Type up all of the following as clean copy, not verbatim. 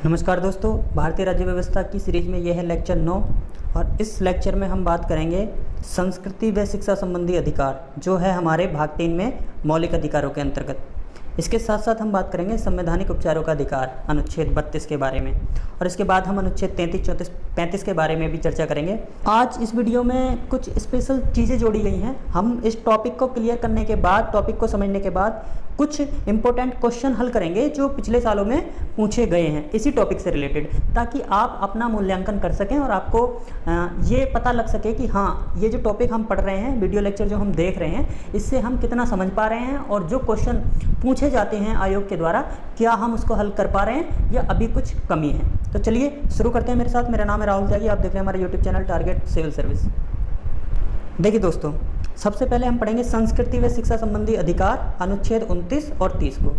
नमस्कार दोस्तों, भारतीय राज्य व्यवस्था की सीरीज में यह है लेक्चर 9 और इस लेक्चर में हम बात करेंगे संस्कृति व शिक्षा संबंधी अधिकार, जो है हमारे भाग 3 में मौलिक अधिकारों के अंतर्गत। इसके साथ साथ हम बात करेंगे संवैधानिक उपचारों का अधिकार अनुच्छेद 32 के बारे में, और इसके बाद हम अनुच्छेद 33, 34, 35 के बारे में भी चर्चा करेंगे। आज इस वीडियो में कुछ स्पेशल चीज़ें जोड़ी गई हैं। हम इस टॉपिक को क्लियर करने के बाद, टॉपिक को समझने के बाद कुछ इंपॉर्टेंट क्वेश्चन हल करेंगे जो पिछले सालों में पूछे गए हैं इसी टॉपिक से रिलेटेड, ताकि आप अपना मूल्यांकन कर सकें और आपको ये पता लग सके कि हाँ, ये जो टॉपिक हम पढ़ रहे हैं, वीडियो लेक्चर जो हम देख रहे हैं, इससे हम कितना समझ पा रहे हैं और जो क्वेश्चन पूछे जाते हैं आयोग के द्वारा, क्या हम उसको हल कर पा रहे हैं या अभी कुछ कमी है। तो चलिए शुरू करते हैं मेरे साथ। मेरा नाम है राहुल त्यागी, आप देख रहे हैं हमारा YouTube channel target civil service. देखिए दोस्तों, सबसे पहले हम पढ़ेंगे संस्कृति व शिक्षा संबंधी अधिकार अनुच्छेद 29 और 30 को।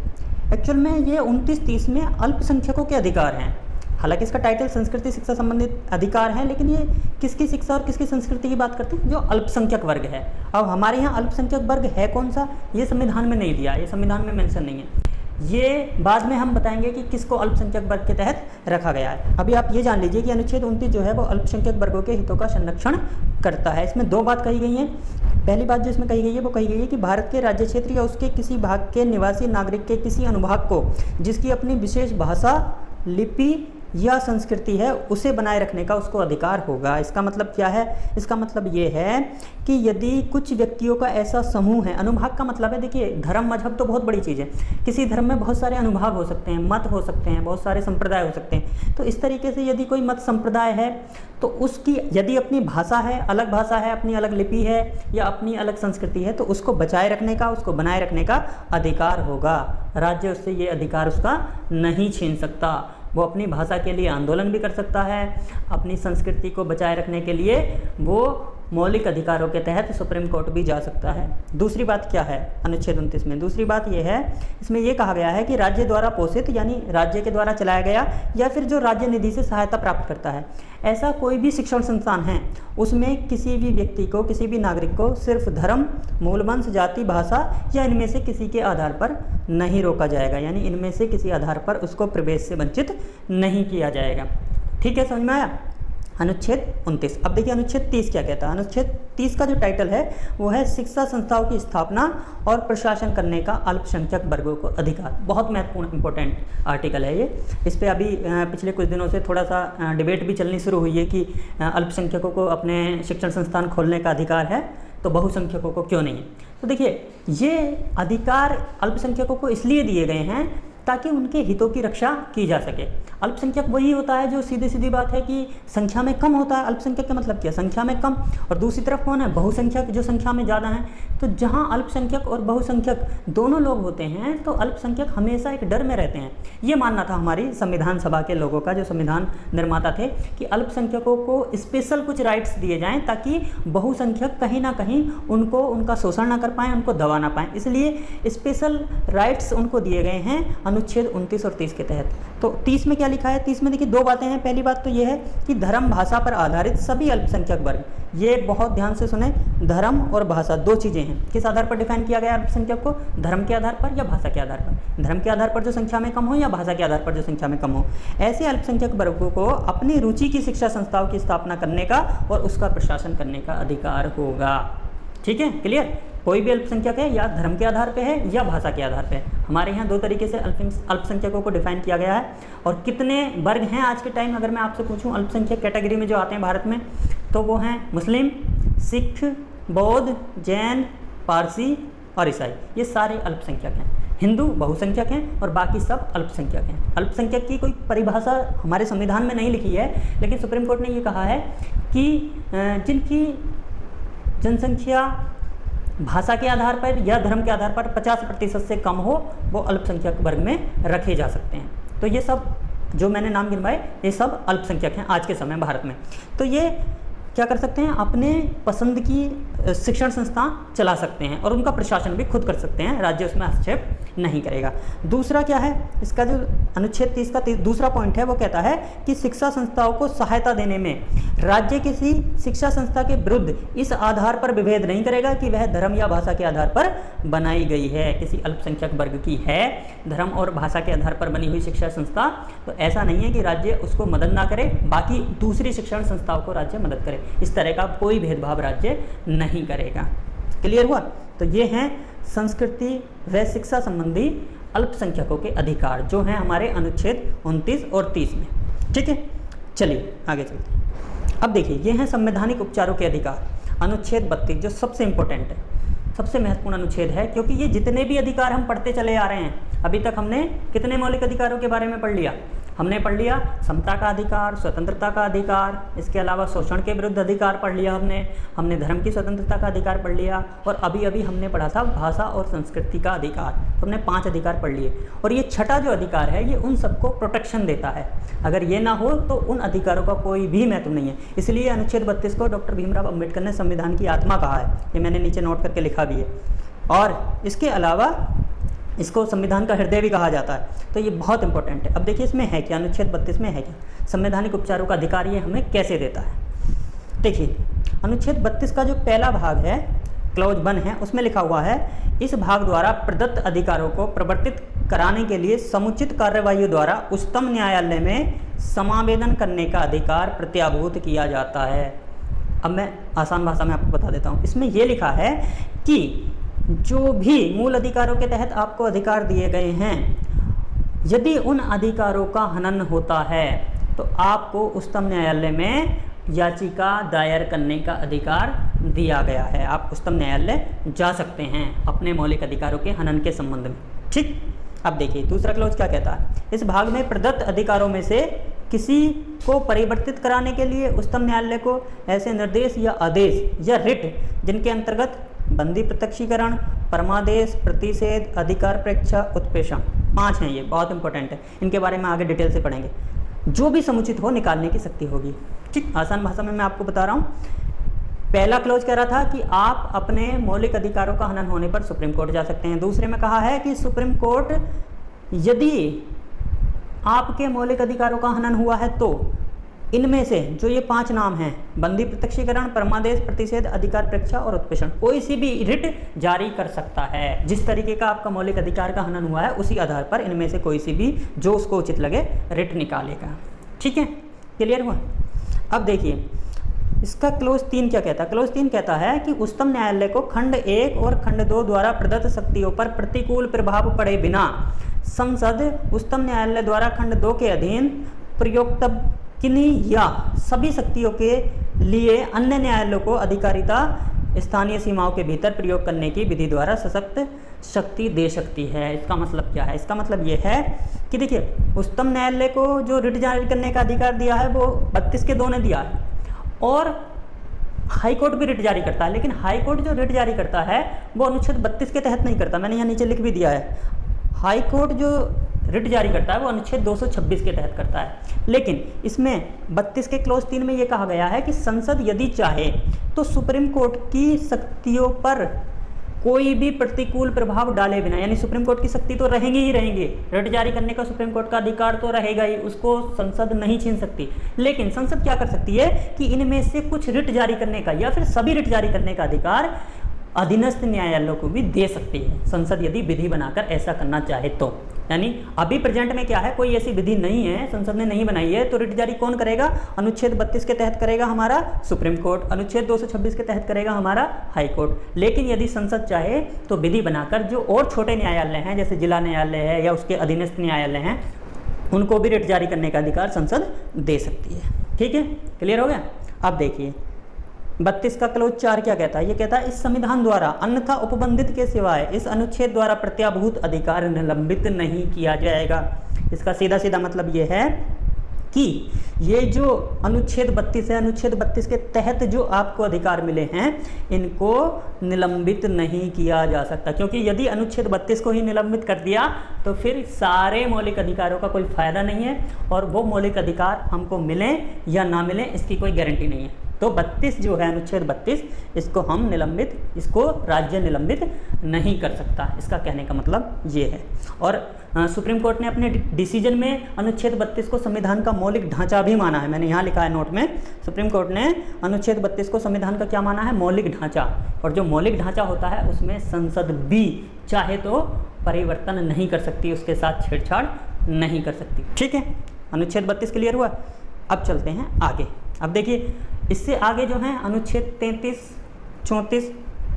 एक्चुअल में ये 29-30 में अल्पसंख्यकों के अधिकार हैं। हालांकि इसका टाइटल संस्कृति शिक्षा संबंधी अधिकार है, लेकिन ये किसकी शिक्षा और किसकी संस्कृति की बात करते हैं? जो अल्पसंख्यक वर्ग है। अब हमारे यहाँ अल्पसंख्यक वर्ग है कौन सा, ये संविधान में नहीं दिया, ये संविधान में मेंशन नहीं है। ये बाद में हम बताएंगे कि किसको अल्पसंख्यक वर्ग के तहत रखा गया है। अभी आप ये जान लीजिए कि अनुच्छेद 29 जो है वो अल्पसंख्यक वर्गों के हितों का संरक्षण करता है। इसमें दो बात कही गई हैं। पहली बात जो इसमें कही गई है वो कही गई है कि भारत के राज्य क्षेत्र या उसके किसी भाग के निवासी नागरिक के किसी अनुभाग को जिसकी अपनी विशेष भाषा, लिपि या संस्कृति है, उसे बनाए रखने का उसको अधिकार होगा। इसका मतलब क्या है? इसका मतलब ये है कि यदि कुछ व्यक्तियों का ऐसा समूह है, अनुभाग का मतलब है, देखिए धर्म मजहब तो बहुत बड़ी चीज़ है। किसी धर्म में बहुत सारे अनुभाग हो सकते हैं, मत हो सकते हैं, बहुत सारे संप्रदाय हो सकते हैं। तो इस तरीके से यदि कोई मत संप्रदाय है तो उसकी यदि अपनी भाषा है, अलग भाषा है, अपनी अलग लिपि है या अपनी अलग संस्कृति है, तो उसको बचाए रखने का, उसको बनाए रखने का अधिकार होगा। राज्य उससे ये अधिकार उसका नहीं छीन सकता। वो अपनी भाषा के लिए आंदोलन भी कर सकता है, अपनी संस्कृति को बचाए रखने के लिए वो मौलिक अधिकारों के तहत सुप्रीम कोर्ट भी जा सकता है। दूसरी बात क्या है अनुच्छेद 29 में? दूसरी बात ये है, इसमें ये कहा गया है कि राज्य द्वारा पोषित, यानी राज्य के द्वारा चलाया गया या फिर जो राज्य निधि से सहायता प्राप्त करता है, ऐसा कोई भी शिक्षण संस्थान है, उसमें किसी भी व्यक्ति को, किसी भी नागरिक को सिर्फ धर्म, मूल वंश, जाति, भाषा या इनमें से किसी के आधार पर नहीं रोका जाएगा। यानी इनमें से किसी आधार पर उसको प्रवेश से वंचित नहीं किया जाएगा। ठीक है, समझ में आया? अनुच्छेद 29। अब देखिए अनुच्छेद 30 क्या कहता है। अनुच्छेद 30 का जो टाइटल है वो है शिक्षा संस्थाओं की स्थापना और प्रशासन करने का अल्पसंख्यक वर्गों को अधिकार। बहुत महत्वपूर्ण इंपॉर्टेंट आर्टिकल है ये। इस पे अभी पिछले कुछ दिनों से थोड़ा सा डिबेट भी चलनी शुरू हुई है कि अल्पसंख्यकों को अपने शिक्षण संस्थान खोलने का अधिकार है, तो बहुसंख्यकों को क्यों नहीं है? तो देखिए, ये अधिकार अल्पसंख्यकों को इसलिए दिए गए हैं ताकि उनके हितों की रक्षा की जा सके। अल्पसंख्यक वही होता है जो सीधी सीधी बात है कि संख्या में कम होता है। अल्पसंख्यक का मतलब क्या? संख्या में कम। और दूसरी तरफ कौन है? बहुसंख्यक, जो संख्या में ज़्यादा हैं। तो जहाँ अल्पसंख्यक और बहुसंख्यक दोनों लोग होते हैं तो अल्पसंख्यक हमेशा एक डर में रहते हैं। ये मानना था हमारी संविधान सभा के लोगों का, जो संविधान निर्माता थे, कि अल्पसंख्यकों को स्पेशल कुछ राइट्स दिए जाएँ ताकि बहुसंख्यक कहीं ना कहीं उनको, उनका शोषण ना कर पाएँ, उनको दबा ना पाएँ। इसलिए स्पेशल राइट्स उनको दिए गए हैं अनुच्छेद 29 और 30 के तहत। तो 30 में क्या लिखा है? 30 में देखिए दो बातें हैं। पहली बात तो ये है कि धर्म भाषा पर आधारित सभी अल्पसंख्यक वर्ग, ये बहुत ध्यान से सुने, धर्म और भाषा दो चीज़ें हैं। किस आधार पर डिफाइन किया गया अल्पसंख्यक को? धर्म के आधार पर या भाषा के आधार पर? धर्म के आधार पर जो संख्या में कम हो या भाषा के आधार पर जो संख्या में कम हो। ऐसे अल्पसंख्यक वर्गों को अपनी रुचि की शिक्षा संस्थाओं की स्थापना करने का और उसका प्रशासन करने का अधिकार होगा। ठीक है, क्लियर? कोई भी अल्पसंख्यक है या धर्म के आधार पे है या भाषा के आधार पे है। हमारे यहाँ दो तरीके से अल्पसंख्यकों को डिफाइन किया गया है। और कितने वर्ग हैं आज के टाइम, अगर मैं आपसे पूछूं अल्पसंख्यक कैटेगरी में जो आते हैं भारत में, तो वो हैं मुस्लिम, सिख, बौद्ध, जैन, पारसी और ईसाई। ये सारे अल्पसंख्यक हैं। हिंदू बहुसंख्यक हैं और बाकी सब अल्पसंख्यक हैं। अल्पसंख्यक की कोई परिभाषा हमारे संविधान में नहीं लिखी है, लेकिन सुप्रीम कोर्ट ने ये कहा है कि जिनकी जनसंख्या भाषा के आधार पर या धर्म के आधार पर 50% से कम हो, वो अल्पसंख्यक वर्ग में रखे जा सकते हैं। तो ये सब जो मैंने नाम गिनवाए, ये सब अल्पसंख्यक हैं आज के समय भारत में। तो ये क्या कर सकते हैं, अपने पसंद की शिक्षण संस्था चला सकते हैं और उनका प्रशासन भी खुद कर सकते हैं, राज्य उसमें हस्तक्षेप नहीं करेगा। दूसरा क्या है, इसका जो अनुच्छेद 30 का दूसरा पॉइंट है वो कहता है कि शिक्षा संस्थाओं को सहायता देने में राज्य किसी शिक्षा संस्था के विरुद्ध इस आधार पर विभेद नहीं करेगा कि वह धर्म या भाषा के आधार पर बनाई गई है। किसी अल्पसंख्यक वर्ग की है धर्म और भाषा के आधार पर बनी हुई शिक्षा संस्था, तो ऐसा नहीं है कि राज्य उसको मदद ना करे, बाकी दूसरी शिक्षण संस्थाओं को राज्य मदद करे। इस तरह का कोई भेदभाव राज्य नहीं करेगा। क्लियर हुआ? तो ये हैं संस्कृति व शिक्षा संबंधी अल्पसंख्यकों के अधिकार जो हैं हमारे अनुच्छेद 29 और 30 में। ठीक है, चलिए आगे चलते हैं। अब देखिए, ये हैं संवैधानिक उपचारों के अधिकार, अनुच्छेद 32 जो सबसे इंपॉर्टेंट है, सबसे महत्वपूर्ण अनुच्छेद है, क्योंकि ये जितने भी अधिकार हम पढ़ते चले आ रहे हैं, अभी तक हमने कितने मौलिक अधिकारों के बारे में पढ़ लिया? हमने पढ़ लिया समता का अधिकार, स्वतंत्रता का अधिकार, इसके अलावा शोषण के विरुद्ध अधिकार पढ़ लिया हमने धर्म की स्वतंत्रता का अधिकार पढ़ लिया, और अभी अभी हमने पढ़ा था भाषा और संस्कृति का अधिकार। तो हमने 5 अधिकार पढ़ लिए, और ये छठा जो अधिकार है ये उन सबको प्रोटेक्शन देता है। अगर ये ना हो तो उन अधिकारों का कोई भी महत्व नहीं है। इसलिए अनुच्छेद 32 को डॉक्टर भीमराव अम्बेडकर ने संविधान की आत्मा कहा है, ये मैंने नीचे नोट करके लिखा भी है। और इसके अलावा इसको संविधान का हृदय भी कहा जाता है, तो ये बहुत इंपॉर्टेंट है। अब देखिए इसमें है क्या, अनुच्छेद 32 में है क्या, संवैधानिक उपचारों का अधिकार ये हमें कैसे देता है। देखिए अनुच्छेद 32 का जो पहला भाग है, क्लॉज 1 है, उसमें लिखा हुआ है, इस भाग द्वारा प्रदत्त अधिकारों को प्रवर्तित कराने के लिए समुचित कार्यवाही द्वारा उच्चतम न्यायालय में समावेदन करने का अधिकार प्रत्याभूत किया जाता है। अब मैं आसान भाषा में आपको बता देता हूँ। इसमें यह लिखा है कि जो भी मूल अधिकारों के तहत आपको अधिकार दिए गए हैं, यदि उन अधिकारों का हनन होता है तो आपको उच्चतम न्यायालय में याचिका दायर करने का अधिकार दिया गया है। आप उच्चतम न्यायालय जा सकते हैं अपने मौलिक अधिकारों के हनन के संबंध में। ठीक, अब देखिए दूसरा क्लॉज क्या कहता है, इस भाग में प्रदत्त अधिकारों में से किसी को परिवर्तित कराने के लिए उच्चतम न्यायालय को ऐसे निर्देश या आदेश या रिट जिनके अंतर्गत बंदी प्रत्यक्षीकरण, परमादेश, प्रतिषेध, अधिकार परीक्षा, उत्प्रेषण, 5 हैं, ये बहुत इंपॉर्टेंट है, इनके बारे में आगे डिटेल से पढ़ेंगे, जो भी समुचित हो निकालने की शक्ति होगी। ठीक, आसान भाषा में मैं आपको बता रहा हूँ। पहला क्लॉज कह रहा था कि आप अपने मौलिक अधिकारों का हनन होने पर सुप्रीम कोर्ट जा सकते हैं। दूसरे में कहा है कि सुप्रीम कोर्ट यदि आपके मौलिक अधिकारों का हनन हुआ है तो इनमें से जो ये 5 नाम हैं, बंदी प्रत्यक्षीकरण, परमादेश, प्रतिषेध, अधिकार परीक्षा और उत्प्रेषण, कोई सी भी रिट जारी कर सकता है। जिस तरीके का आपका मौलिक अधिकार का हनन हुआ है उसी आधार पर इनमें से कोई सी भी जो उसको उचित लगे रिट निकालेगा। ठीक है, क्लियर हुआ? अब देखिए इसका क्लोज 3 क्या कहता है। क्लोज 3 कहता है कि उच्चतम न्यायालय को खंड 1 और खंड 2 द्वारा प्रदत्त शक्तियों पर प्रतिकूल प्रभाव पड़े बिना संसद उच्चतम न्यायालय द्वारा खंड 2 के अधीन प्रयुक्त किन्हीं या सभी शक्तियों के लिए अन्य न्यायालयों को अधिकारिता स्थानीय सीमाओं के भीतर प्रयोग करने की विधि द्वारा सशक्त शक्ति दे सकती है। इसका मतलब क्या है? इसका मतलब ये है कि देखिए उच्चतम न्यायालय को जो रिट जारी करने का अधिकार दिया है वो 32 के 2 ने दिया है, और हाई कोर्ट भी रिट जारी करता है, लेकिन हाई कोर्ट जो रिट जारी करता है वो अनुच्छेद 32 के तहत नहीं करता। मैंने यहाँ नीचे लिख भी दिया है, हाई कोर्ट जो रिट जारी करता है वो अनुच्छेद 226 के तहत करता है। लेकिन इसमें 32 के क्लॉज 3 में ये कहा गया है कि संसद यदि चाहे तो सुप्रीम कोर्ट की शक्तियों पर कोई भी प्रतिकूल प्रभाव डाले बिना, यानी सुप्रीम कोर्ट की शक्ति तो रहेंगी ही रहेंगी, रिट जारी करने का सुप्रीम कोर्ट का अधिकार तो रहेगा ही, उसको संसद नहीं छीन सकती। लेकिन संसद क्या कर सकती है कि इनमें से कुछ रिट जारी करने का या फिर सभी रिट जारी करने का अधिकार अधीनस्थ न्यायालयों को भी दे सकती है, संसद यदि विधि बनाकर ऐसा करना चाहे तो। यानी अभी प्रेजेंट में क्या है, कोई ऐसी विधि नहीं है, संसद ने नहीं बनाई है, तो रिट जारी कौन करेगा? अनुच्छेद 32 के तहत करेगा हमारा सुप्रीम कोर्ट, अनुच्छेद 226 के तहत करेगा हमारा हाई कोर्ट। लेकिन यदि संसद चाहे तो विधि बनाकर जो और छोटे न्यायालय हैं, जैसे जिला न्यायालय है या उसके अधीनस्थ न्यायालय हैं, उनको भी रिट जारी करने का अधिकार संसद दे सकती है। ठीक है, क्लियर हो गया? अब देखिए 32 का क्लोज 4 क्या कहता है? ये कहता है इस संविधान द्वारा अन्यथा उपबंधित के सिवाय इस अनुच्छेद द्वारा प्रत्याभूत अधिकार निलंबित नहीं किया जाएगा। इसका सीधा सीधा मतलब ये है कि ये जो अनुच्छेद 32 है, अनुच्छेद 32 के तहत जो आपको अधिकार मिले हैं इनको निलंबित नहीं किया जा सकता, क्योंकि यदि अनुच्छेद 32 को ही निलंबित कर दिया तो फिर सारे मौलिक अधिकारों का कोई फायदा नहीं है, और वो मौलिक अधिकार हमको मिले या ना मिले इसकी कोई गारंटी नहीं है। तो 32 जो है अनुच्छेद 32 इसको हम निलंबित, इसको राज्य निलंबित नहीं कर सकता, इसका कहने का मतलब ये है। और सुप्रीम कोर्ट ने अपने डिसीजन में अनुच्छेद 32 को संविधान का मौलिक ढांचा भी माना है। मैंने यहाँ लिखा है नोट में, सुप्रीम कोर्ट ने अनुच्छेद 32 को संविधान का क्या माना है? मौलिक ढांचा। और जो मौलिक ढांचा होता है उसमें संसद भी चाहे तो परिवर्तन नहीं कर सकती, उसके साथ छेड़छाड़ नहीं कर सकती। ठीक है, अनुच्छेद 32 क्लियर हुआ। अब चलते हैं आगे। अब देखिए इससे आगे जो है अनुच्छेद 33, 34,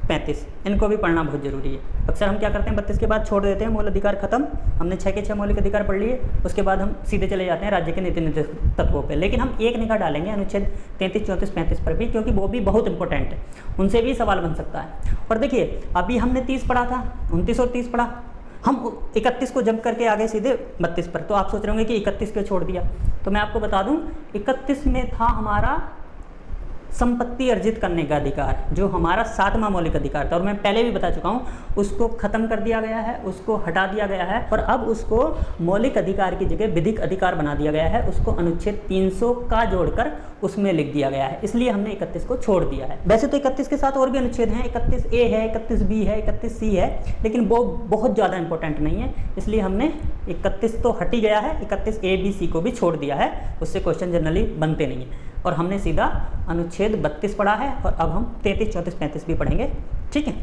35 इनको भी पढ़ना बहुत जरूरी है। अक्सर हम क्या करते हैं 32 के बाद छोड़ देते हैं, मूल अधिकार खत्म, हमने 6 के 6 मौलिक अधिकार पढ़ लिए, उसके बाद हम सीधे चले जाते हैं राज्य के नीति निर्देश तत्वों पे। लेकिन हम एक निगाह डालेंगे अनुच्छेद 33, 34, 35 पर भी, क्योंकि वो भी बहुत इंपॉर्टेंट है, उनसे भी सवाल बन सकता है। और देखिए अभी हमने 30 पढ़ा था, 29 और 30 पढ़ा, हम 31 को जंप करके आगे सीधे 32 पर। तो आप सोच रहे होंगे कि 31 क्यों छोड़ दिया, तो मैं आपको बता दूं 31 में था हमारा संपत्ति अर्जित करने का अधिकार, जो हमारा 7वां मौलिक अधिकार था, और मैं पहले भी बता चुका हूँ, उसको खत्म कर दिया गया है, उसको हटा दिया गया है, और अब उसको मौलिक अधिकार की जगह विधिक अधिकार बना दिया गया है। उसको अनुच्छेद 300 का जोड़कर उसमें लिख दिया गया है, इसलिए हमने 31 को छोड़ दिया है। वैसे तो 31 के साथ और भी अनुच्छेद हैं, 31A है, 31B है, 31C है, लेकिन वो बहुत ज़्यादा इंपॉर्टेंट नहीं है, इसलिए हमने 31 तो हट ही गया है, 31A, B, C को भी छोड़ दिया है, उससे क्वेश्चन जनरली बनते नहीं है। और हमने सीधा अनुच्छेद 32 पढ़ा है, और अब हम 33, 34, 35 भी पढ़ेंगे। ठीक है,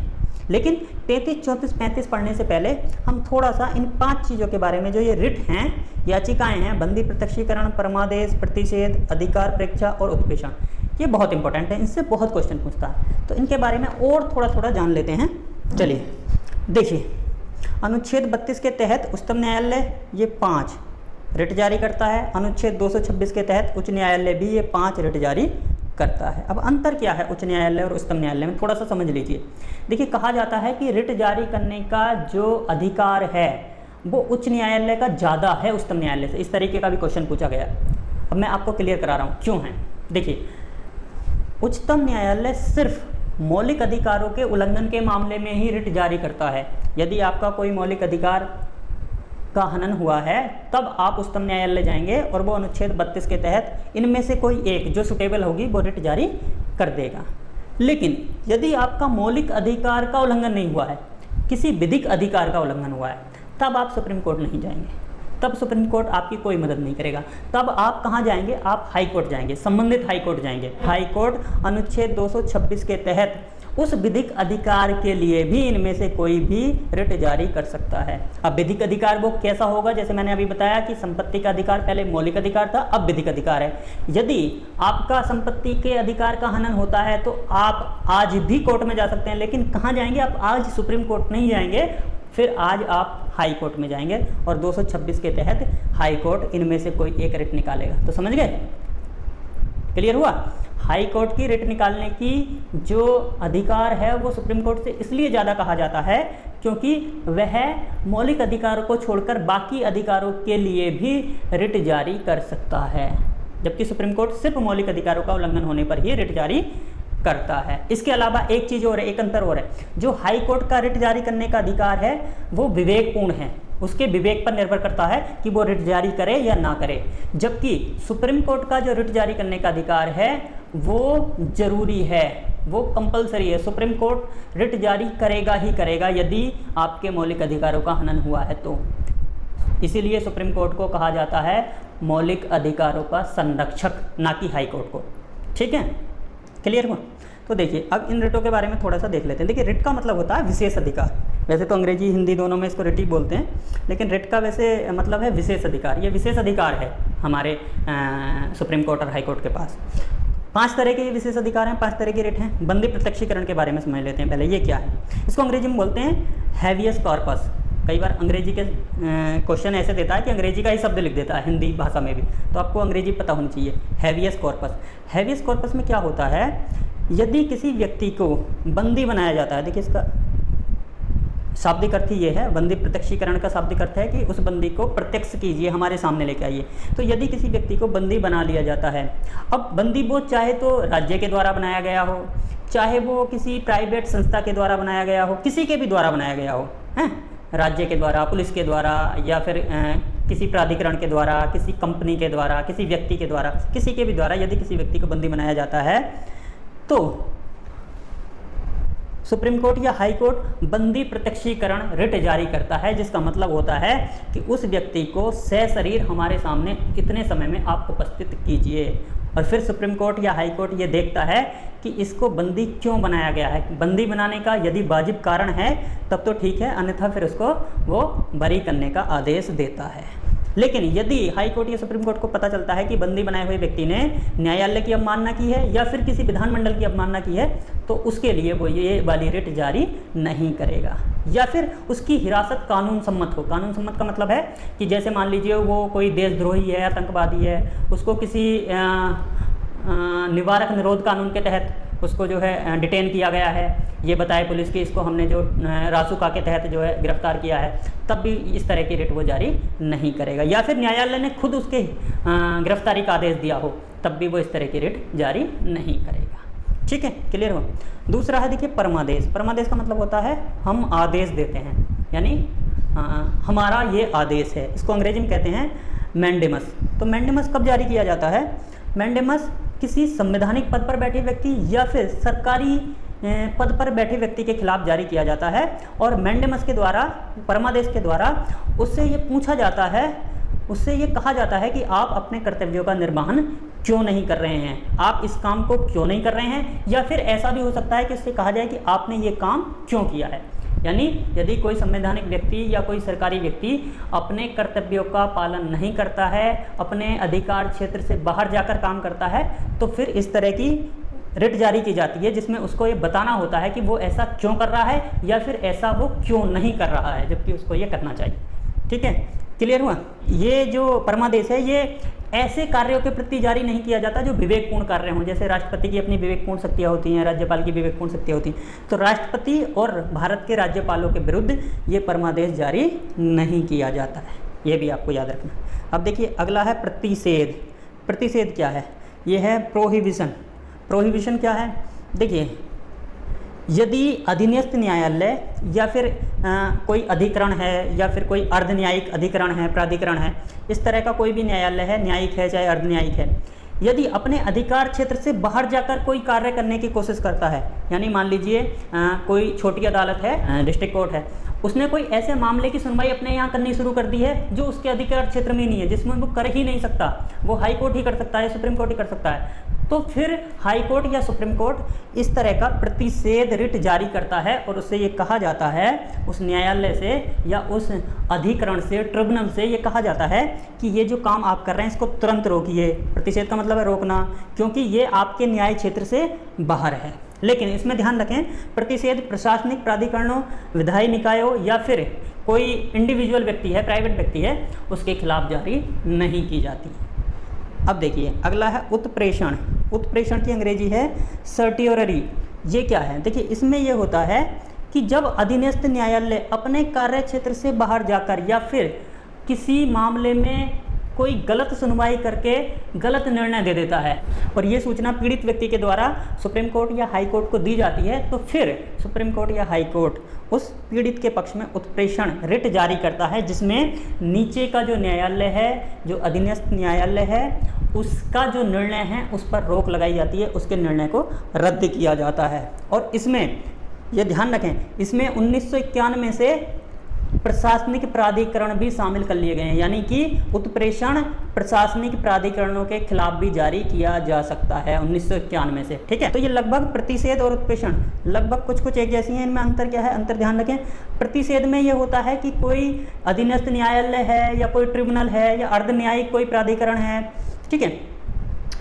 लेकिन 33, 34, 35 पढ़ने से पहले हम थोड़ा सा इन 5 चीज़ों के बारे में, जो ये रिट हैं, याचिकाएं हैं, बंदी, प्रत्यक्षीकरण, परमादेश, प्रतिषेध, अधिकार परीक्षा और उत्प्रेषण, ये बहुत इंपॉर्टेंट है, इनसे बहुत क्वेश्चन पूछता है, तो इनके बारे में और थोड़ा थोड़ा जान लेते हैं। चलिए देखिए, अनुच्छेद 32 के तहत उच्चतम न्यायालय ये 5 रिट जारी करता है, अनुच्छेद 226 के तहत उच्च न्यायालय भी ये 5 रिट जारी करता है। अब अंतर क्या है उच्च न्यायालय और उच्चतम न्यायालय में, थोड़ा सा समझ लीजिए। देखिए कहा जाता है कि रिट जारी करने का जो अधिकार है वो उच्च न्यायालय का ज़्यादा है उच्चतम न्यायालय से, इस तरीके का भी क्वेश्चन पूछा गया। अब मैं आपको क्लियर करा रहा हूँ क्यों है। देखिए उच्चतम न्यायालय सिर्फ मौलिक अधिकारों के उल्लंघन के मामले में ही रिट जारी करता है। यदि आपका कोई मौलिक अधिकार का हनन हुआ है तब आप उच्चतम न्यायालय जाएंगे और वो अनुच्छेद 32 के तहत इनमें से कोई एक जो सुटेबल होगी वो रिट जारी कर देगा। लेकिन यदि आपका मौलिक अधिकार का उल्लंघन नहीं हुआ है, किसी विधिक अधिकार का उल्लंघन हुआ है, तब आप सुप्रीम कोर्ट नहीं जाएंगे, तब सुप्रीम कोर्ट आपकी कोई मदद नहीं करेगा। तब आप कहाँ जाएंगे? आप हाई कोर्ट जाएंगे, संबंधित हाई कोर्ट जाएंगे। हाई कोर्ट अनुच्छेद 226 के तहत उस विधिक अधिकार के लिए भी इनमें से कोई भी रिट जारी कर सकता है। अब विधिक अधिकार वो कैसा होगा? जैसे मैंने अभी बताया कि संपत्ति का अधिकार पहले मौलिक अधिकार था, अब विधिक अधिकार है। यदि आपका संपत्ति के अधिकार का हनन होता है तो आप आज भी कोर्ट में जा सकते हैं, लेकिन कहाँ जाएंगे? आप आज सुप्रीम कोर्ट नहीं जाएंगे, फिर आज आप हाई कोर्ट में जाएंगे और 226 के तहत हाई कोर्ट इनमें से कोई एक रिट निकालेगा। तो समझ गए? क्लियर हुआ? हाई कोर्ट की रिट निकालने की जो अधिकार है वो सुप्रीम कोर्ट से इसलिए ज़्यादा कहा जाता है क्योंकि वह मौलिक अधिकारों को छोड़कर बाकी अधिकारों के लिए भी रिट जारी कर सकता है, जबकि सुप्रीम कोर्ट सिर्फ मौलिक अधिकारों का उल्लंघन होने पर ही रिट जारी करता है। इसके अलावा एक चीज़ और है, एक अंतर और है, जो हाई कोर्ट का रिट जारी करने का अधिकार है वो विवेकपूर्ण है, उसके विवेक पर निर्भर करता है कि वो रिट जारी करे या ना करे, जबकि सुप्रीम कोर्ट का जो रिट जारी करने का अधिकार है वो जरूरी है, वो कंपलसरी है। सुप्रीम कोर्ट रिट जारी करेगा ही करेगा यदि आपके मौलिक अधिकारों का हनन हुआ है तो। इसीलिए सुप्रीम कोर्ट को कहा जाता है मौलिक अधिकारों का संरक्षक, ना कि हाई कोर्ट को। ठीक है, क्लियर हुआ? तो देखिए अब इन रिटों के बारे में थोड़ा सा देख लेते हैं। देखिए रिट का मतलब होता है विशेष अधिकार, वैसे तो अंग्रेजी हिंदी दोनों में इसको रिट ही बोलते हैं, लेकिन रिट का वैसे मतलब है विशेष अधिकार। ये विशेष अधिकार है हमारे सुप्रीम कोर्ट और हाई कोर्ट के पास। 5 तरह के विशेष अधिकार हैं, 5 तरह के रिट हैं। बंदी प्रत्यक्षीकरण के बारे में समझ लेते हैं पहले, ये क्या है? इसको अंग्रेजी में बोलते हैं हैवियस कॉर्पस। कई बार अंग्रेजी के क्वेश्चन ऐसे देता है कि अंग्रेजी का ही शब्द लिख देता है हिंदी भाषा में भी, तो आपको अंग्रेजी पता होनी चाहिए। हैवियस कॉर्पस, हैवियस कॉर्पस में क्या होता है? यदि किसी व्यक्ति को बंदी बनाया जाता है, देखिए इसका शाब्दिक अर्थ ये है, बंदी प्रत्यक्षीकरण का शाब्दिक अर्थ है कि उस बंदी को प्रत्यक्ष कीजिए, हमारे सामने लेके आइए। तो यदि किसी व्यक्ति को बंदी बना लिया जाता है, अब बंदी वो चाहे तो राज्य के द्वारा बनाया गया हो, चाहे वो किसी प्राइवेट संस्था के द्वारा बनाया गया हो, किसी के भी द्वारा बनाया गया हो, हैं, राज्य के द्वारा, पुलिस के द्वारा, या फिर किसी प्राधिकरण के द्वारा, किसी कंपनी के द्वारा, किसी व्यक्ति के द्वारा, किसी के भी द्वारा यदि किसी व्यक्ति को बंदी बनाया जाता है तो सुप्रीम कोर्ट या हाई कोर्ट बंदी प्रत्यक्षीकरण रिट जारी करता है, जिसका मतलब होता है कि उस व्यक्ति को सशरीर हमारे सामने इतने समय में आप उपस्थित कीजिए। और फिर सुप्रीम कोर्ट या हाई कोर्ट ये देखता है कि इसको बंदी क्यों बनाया गया है। बंदी बनाने का यदि वाजिब कारण है तब तो ठीक है, अन्यथा फिर उसको वो बरी करने का आदेश देता है। लेकिन यदि हाई कोर्ट या सुप्रीम कोर्ट को पता चलता है कि बंदी बनाए हुए व्यक्ति ने न्यायालय की अवमानना की है या फिर किसी विधानमंडल की अवमानना की है, तो उसके लिए वो ये वाली रिट जारी नहीं करेगा। या फिर उसकी हिरासत कानून सम्मत हो। कानून सम्मत का मतलब है कि जैसे मान लीजिए वो कोई देशद्रोही है, आतंकवादी है, उसको किसी निवारक निरोध कानून के तहत उसको जो है डिटेन किया गया है, ये बताए पुलिस की इसको हमने जो रासुका के तहत जो है गिरफ्तार किया है, तब भी इस तरह की रिट वो जारी नहीं करेगा। या फिर न्यायालय ने खुद उसके गिरफ्तारी का आदेश दिया हो, तब भी वो इस तरह की रिट जारी नहीं करेगा। ठीक है, क्लियर हो। दूसरा है देखिए परमादेश। परमादेश का मतलब होता है हम आदेश देते हैं, यानी हमारा ये आदेश है। इसको अंग्रेजी में कहते हैं मैंडेमस। तो मैंडेमस कब जारी किया जाता है? मैंडेमस किसी संवैधानिक पद पर बैठे व्यक्ति या फिर सरकारी पद पर बैठे व्यक्ति के खिलाफ जारी किया जाता है। और मैंडेमस के द्वारा, परमादेश के द्वारा उससे ये पूछा जाता है, उससे ये कहा जाता है कि आप अपने कर्तव्यों का निर्वहन क्यों नहीं कर रहे हैं, आप इस काम को क्यों नहीं कर रहे हैं। या फिर ऐसा भी हो सकता है कि उससे कहा जाए कि आपने ये काम क्यों किया है। यानी यदि कोई संवैधानिक व्यक्ति या कोई सरकारी व्यक्ति अपने कर्तव्यों का पालन नहीं करता है, अपने अधिकार क्षेत्र से बाहर जाकर काम करता है, तो फिर इस तरह की रिट जारी की जाती है, जिसमें उसको ये बताना होता है कि वो ऐसा क्यों कर रहा है या फिर ऐसा वो क्यों नहीं कर रहा है, जबकि उसको ये करना चाहिए। ठीक है, क्लियर हुआ। ये जो परमादेश है ये ऐसे कार्यों के प्रति जारी नहीं किया जाता जो विवेकपूर्ण कार्य हों। जैसे राष्ट्रपति की अपनी विवेकपूर्ण शक्तियाँ होती हैं, राज्यपाल की विवेकपूर्ण शक्तियाँ होती हैं, तो राष्ट्रपति और भारत के राज्यपालों के विरुद्ध ये परमादेश जारी नहीं किया जाता है। ये भी आपको याद रखना। अब देखिए अगला है प्रतिषेध। प्रतिषेध क्या है? ये है प्रोहिबिशन। प्रोहिबिशन क्या है? देखिए यदि अधीनस्थ न्यायालय या फिर कोई अधिकरण है या फिर कोई अर्ध न्यायिक अधिकरण है, प्राधिकरण है, इस तरह का कोई भी न्यायालय है, न्यायिक है चाहे अर्ध न्यायिक है, यदि अपने अधिकार क्षेत्र से बाहर जाकर कोई कार्य करने की कोशिश करता है, यानी मान लीजिए कोई छोटी अदालत है, डिस्ट्रिक्ट कोर्ट है, उसने कोई ऐसे मामले की सुनवाई अपने यहाँ करनी शुरू कर दी है जो उसके अधिकार क्षेत्र में नहीं है, जिसमें वो कर ही नहीं सकता, वो हाई कोर्ट ही कर सकता है, सुप्रीम कोर्ट ही कर सकता है, तो फिर हाई कोर्ट या सुप्रीम कोर्ट इस तरह का प्रतिषेध रिट जारी करता है और उससे ये कहा जाता है, उस न्यायालय से या उस अधिकरण से, ट्रिब्यूनल से ये कहा जाता है कि ये जो काम आप कर रहे हैं इसको तुरंत रोकिए। प्रतिषेध का मतलब है रोकना, क्योंकि ये आपके न्याय क्षेत्र से बाहर है। लेकिन इसमें ध्यान रखें, प्रतिषेध प्रशासनिक प्राधिकरणों, विधायी निकायों या फिर कोई इंडिविजुअल व्यक्ति है, प्राइवेट व्यक्ति है, उसके खिलाफ जारी नहीं की जाती। अब देखिए अगला है उत्प्रेषण। उत्प्रेषण की अंग्रेजी है सर्टियोररी। ये क्या है? देखिए इसमें यह होता है कि जब अधीनस्थ न्यायालय अपने कार्य क्षेत्र से बाहर जाकर या फिर किसी मामले में कोई गलत सुनवाई करके गलत निर्णय दे देता है और ये सूचना पीड़ित व्यक्ति के द्वारा सुप्रीम कोर्ट या हाई कोर्ट को दी जाती है, तो फिर सुप्रीम कोर्ट या हाई कोर्ट उस पीड़ित के पक्ष में उत्प्रेषण रिट जारी करता है, जिसमें नीचे का जो न्यायालय है, जो अधीनस्थ न्यायालय है, उसका जो निर्णय है उस पर रोक लगाई जाती है, उसके निर्णय को रद्द किया जाता है। और इसमें यह ध्यान रखें, इसमें 1991 से प्रशासनिक प्राधिकरण भी शामिल कर लिए गए हैं, यानी कि उत्प्रेषण प्रशासनिक प्राधिकरणों के खिलाफ भी जारी किया जा सकता है 1991 से। ठीक है, तो ये लगभग प्रतिषेध और उत्प्रेषण लगभग कुछ एक जैसी हैं। इनमें अंतर क्या है? अंतर ध्यान रखें। प्रतिषेध में ये होता है कि कोई अधीनस्थ न्यायालय है या कोई ट्रिब्यूनल है या अर्ध न्यायिक कोई प्राधिकरण है, ठीक है,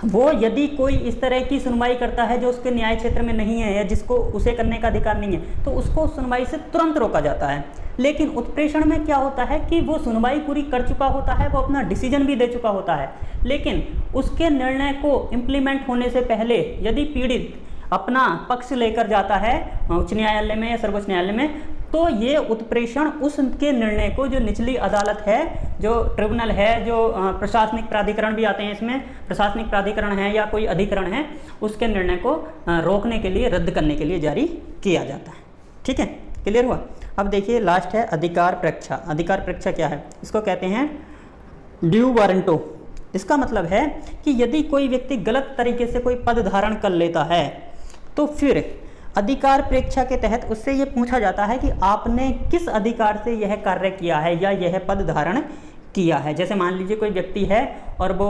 वो यदि कोई इस तरह की सुनवाई करता है जो उसके न्याय क्षेत्र में नहीं है या जिसको उसे करने का अधिकार नहीं है, तो उसको सुनवाई से तुरंत रोका जाता है। लेकिन उत्प्रेषण में क्या होता है कि वो सुनवाई पूरी कर चुका होता है, वो अपना डिसीजन भी दे चुका होता है, लेकिन उसके निर्णय को इम्प्लीमेंट होने से पहले यदि पीड़ित अपना पक्ष लेकर जाता है उच्च न्यायालय में या सर्वोच्च न्यायालय में, तो ये उत्प्रेषण उसके निर्णय को, जो निचली अदालत है, जो ट्रिब्यूनल है, जो प्रशासनिक प्राधिकरण भी आते हैं इसमें, प्रशासनिक प्राधिकरण है या कोई अधिकरण है, उसके निर्णय को रोकने के लिए, रद्द करने के लिए जारी किया जाता है। ठीक है, क्लियर हुआ। अब देखिए लास्ट है अधिकार परीक्षा। अधिकार परीक्षा क्या है? इसको कहते हैं ड्यू वारंटो, इसका मतलब है कि यदि कोई व्यक्ति गलत तरीके से कोई पद धारण कर लेता है तो फिर अधिकार प्रेक्षा के तहत उससे ये पूछा जाता है कि आपने किस अधिकार से यह कार्य किया है या यह पद धारण किया है। जैसे मान लीजिए कोई व्यक्ति है और वो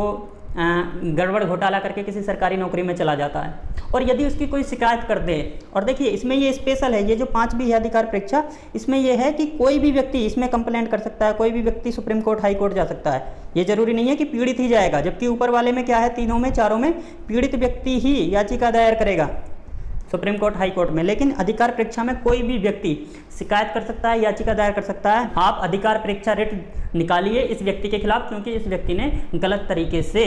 गड़बड़ घोटाला करके किसी सरकारी नौकरी में चला जाता है और यदि उसकी कोई शिकायत कर दे, और देखिए इसमें ये स्पेशल है, ये जो 5 भी है अधिकार प्रेक्षा, इसमें ये है कि कोई भी व्यक्ति इसमें कंप्लेंट कर सकता है, कोई भी व्यक्ति सुप्रीम कोर्ट हाई कोर्ट जा सकता है। ये जरूरी नहीं है कि पीड़ित ही जाएगा, जबकि ऊपर वाले में क्या है, तीनों में चारों में पीड़ित व्यक्ति ही याचिका दायर करेगा सुप्रीम कोर्ट हाई कोर्ट में, लेकिन अधिकार प्रेक्षा में कोई भी व्यक्ति शिकायत कर सकता है, याचिका दायर कर सकता है। आप अधिकार प्रेक्षा रिट निकालिए इस व्यक्ति के खिलाफ क्योंकि इस व्यक्ति ने गलत तरीके से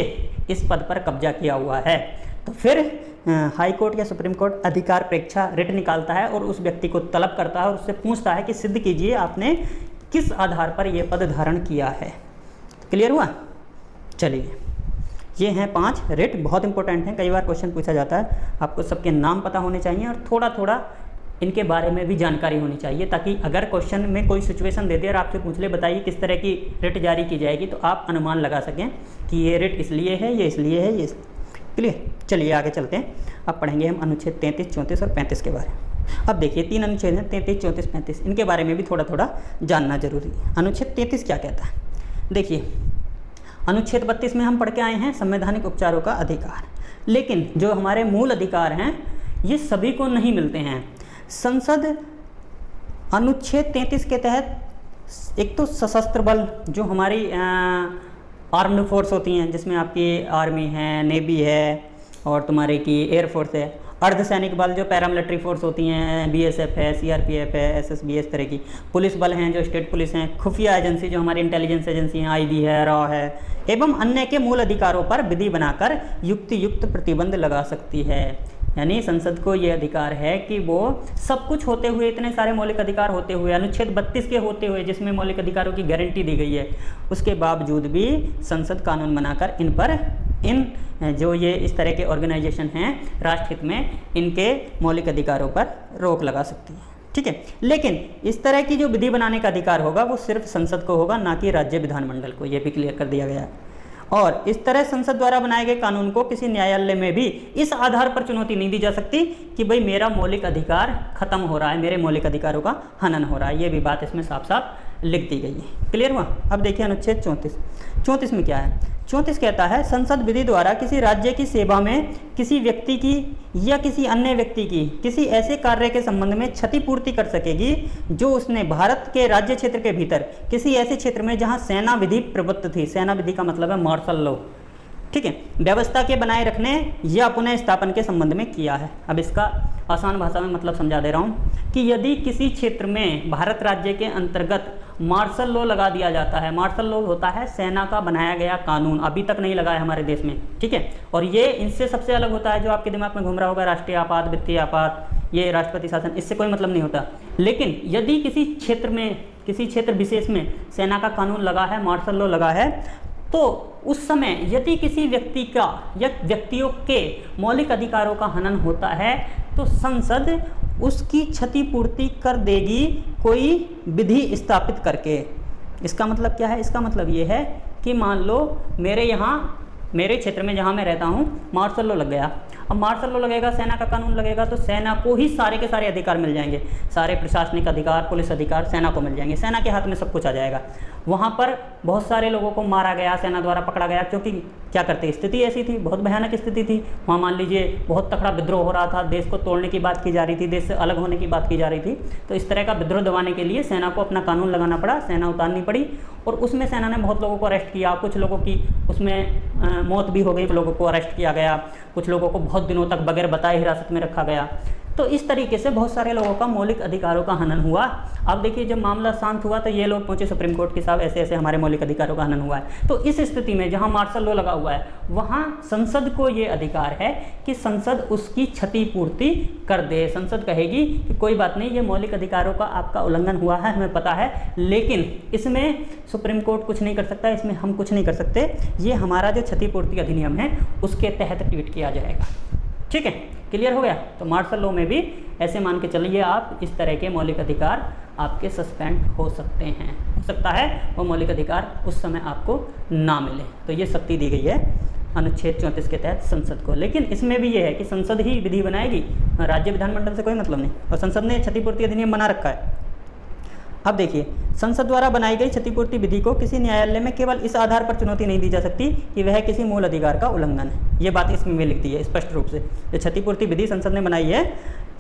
इस पद पर कब्जा किया हुआ है। तो फिर हाई कोर्ट या सुप्रीम कोर्ट अधिकार प्रेक्षा रिट निकालता है और उस व्यक्ति को तलब करता है और उससे पूछता है कि सिद्ध कीजिए आपने किस आधार पर यह पद धारण किया है। क्लियर हुआ? चलिए, ये हैं 5 रिट, बहुत इंपॉर्टेंट हैं, कई बार क्वेश्चन पूछा जाता है। आपको सबके नाम पता होने चाहिए और थोड़ा थोड़ा इनके बारे में भी जानकारी होनी चाहिए, ताकि अगर क्वेश्चन में कोई सिचुएशन दे दे और आपसे पूछ ले बताइए किस तरह की रिट जारी की जाएगी, तो आप अनुमान लगा सकें कि ये रिट इसलिए है, ये इसलिए है, ये क्लियर। चलिए आगे चलते हैं। अब पढ़ेंगे हम अनुच्छेद 33, 34 और 35 के बारे में। अब देखिए 3 अनुच्छेद हैं, 33, 34, 35, इनके बारे में भी थोड़ा थोड़ा जानना जरूरी है। अनुच्छेद 33 क्या कहता है? देखिए अनुच्छेद 32 में हम पढ़ के आए हैं संवैधानिक उपचारों का अधिकार, लेकिन जो हमारे मूल अधिकार हैं ये सभी को नहीं मिलते हैं। संसद अनुच्छेद 33 के तहत एक तो सशस्त्र बल, जो हमारी आर्म्ड फोर्स होती हैं, जिसमें आपकी आर्मी है, नेवी है और तुम्हारे की एयरफोर्स है, अर्धसैनिक बल जो पैरामिलिट्री फोर्स होती हैं, बीएसएफ है, सीआरपीएफ है, एसएसबी, इस तरह की, पुलिस बल हैं जो स्टेट पुलिस हैं, खुफिया एजेंसी जो हमारी इंटेलिजेंस एजेंसी हैं, आईबी है, रॉ है, एवं अन्य के मूल अधिकारों पर विधि बनाकर युक्त प्रतिबंध लगा सकती है। यानी संसद को ये अधिकार है कि वो सब कुछ होते हुए, इतने सारे मौलिक अधिकार होते हुए, अनुच्छेद 32 के होते हुए जिसमें मौलिक अधिकारों की गारंटी दी गई है, उसके बावजूद भी संसद कानून बनाकर इन जो ये इस तरह के ऑर्गेनाइजेशन हैं राष्ट्र हित में, इनके मौलिक अधिकारों पर रोक लगा सकती है। ठीक है, लेकिन इस तरह की जो विधि बनाने का अधिकार होगा वो सिर्फ संसद को होगा, ना कि राज्य विधानमंडल को। ये भी क्लियर कर दिया गया है। और इस तरह संसद द्वारा बनाए गए कानून को किसी न्यायालय में भी इस आधार पर चुनौती नहीं दी जा सकती कि भाई मेरा मौलिक अधिकार खत्म हो रहा है, मेरे मौलिक अधिकारों का हनन हो रहा है। ये भी बात इसमें साफ साफ लिख दी गई है। क्लियर हुआ? अब देखिए अनुच्छेद 34 में क्या है। 34 कहता है संसद विधि द्वारा किसी राज्य की सेवा में किसी व्यक्ति की या किसी अन्य व्यक्ति की किसी ऐसे कार्य के संबंध में क्षतिपूर्ति कर सकेगी जो उसने भारत के राज्य क्षेत्र के भीतर किसी ऐसे क्षेत्र में जहां सेना विधि प्रवृत्त थी, सेना विधि का मतलब है मार्शल लॉ, ठीक है, व्यवस्था के बनाए रखने या पुनः स्थापन के संबंध में किया है। अब इसका आसान भाषा में मतलब समझा दे रहा हूँ कि यदि किसी क्षेत्र में भारत राज्य के अंतर्गत मार्शल लॉ लगा दिया जाता है, मार्शल लॉ होता है सेना का बनाया गया कानून, अभी तक नहीं लगा है हमारे देश में, ठीक है, और ये इनसे सबसे अलग होता है जो आपके दिमाग में घूम रहा होगा, राष्ट्रीय आपात, वित्तीय आपात, ये राष्ट्रपति शासन, इससे कोई मतलब नहीं होता। लेकिन यदि किसी क्षेत्र में, किसी क्षेत्र विशेष में सेना का कानून लगा है, मार्शल लॉ लगा है, तो उस समय यदि किसी व्यक्ति का या व्यक्तियों के मौलिक अधिकारों का हनन होता है तो संसद उसकी क्षतिपूर्ति कर देगी कोई विधि स्थापित करके। इसका मतलब क्या है? इसका मतलब ये है कि मान लो मेरे क्षेत्र में जहाँ मैं रहता हूँ मार्शल लॉ लग गया। अब मार्शल लॉ लगेगा, सेना का कानून लगेगा, तो सेना को ही सारे के सारे अधिकार मिल जाएंगे, सारे प्रशासनिक अधिकार, पुलिस अधिकार सेना को मिल जाएंगे, सेना के हाथ में सब कुछ आ जाएगा। वहाँ पर बहुत सारे लोगों को मारा गया, सेना द्वारा पकड़ा गया, क्योंकि क्या करते, स्थिति ऐसी थी, बहुत भयानक स्थिति थी वहाँ। मान लीजिए बहुत तगड़ा विद्रोह हो रहा था, देश को तोड़ने की बात की जा रही थी, देश से अलग होने की बात की जा रही थी, तो इस तरह का विद्रोह दबाने के लिए सेना को अपना कानून लगाना पड़ा, सेना उतारनी पड़ी, और उसमें सेना ने बहुत लोगों को अरेस्ट किया, कुछ लोगों की उसमें मौत भी हो गई, लोगों को अरेस्ट किया गया, कुछ लोगों को बहुत दिनों तक बगैर बताए हिरासत में रखा गया। तो इस तरीके से बहुत सारे लोगों का मौलिक अधिकारों का हनन हुआ। अब देखिए जब मामला शांत हुआ तो ये लोग पहुंचे सुप्रीम कोर्ट के साथ, ऐसे ऐसे हमारे मौलिक अधिकारों का हनन हुआ है। तो इस स्थिति में जहां मार्शल लॉ लगा हुआ है वहां संसद को ये अधिकार है कि संसद उसकी क्षतिपूर्ति कर दे। संसद कहेगी कि कोई बात नहीं, ये मौलिक अधिकारों का आपका उल्लंघन हुआ है, हमें पता है, लेकिन इसमें सुप्रीम कोर्ट कुछ नहीं कर सकता, इसमें हम कुछ नहीं कर सकते, ये हमारा जो क्षतिपूर्ति अधिनियम है उसके तहत ट्रीट किया जाएगा। ठीक है, क्लियर हो गया? तो मार्शल लॉ में भी ऐसे मान के चलिए आप, इस तरह के मौलिक अधिकार आपके सस्पेंड हो सकते हैं, हो सकता है वो मौलिक अधिकार उस समय आपको ना मिले। तो ये शक्ति दी गई है अनुच्छेद 34 के तहत संसद को। लेकिन इसमें भी ये है कि संसद ही विधि बनाएगी, राज्य विधानमंडल से कोई मतलब नहीं, और संसद ने क्षतिपूर्ति अधिनियम बना रखा है। अब देखिए, संसद द्वारा बनाई गई क्षतिपूर्ति विधि को किसी न्यायालय में केवल इस आधार पर चुनौती नहीं दी जा सकती कि वह किसी मूल अधिकार का उल्लंघन है। ये बात इसमें भी लिख दी है स्पष्ट रूप से। जो क्षतिपूर्ति विधि संसद ने बनाई है,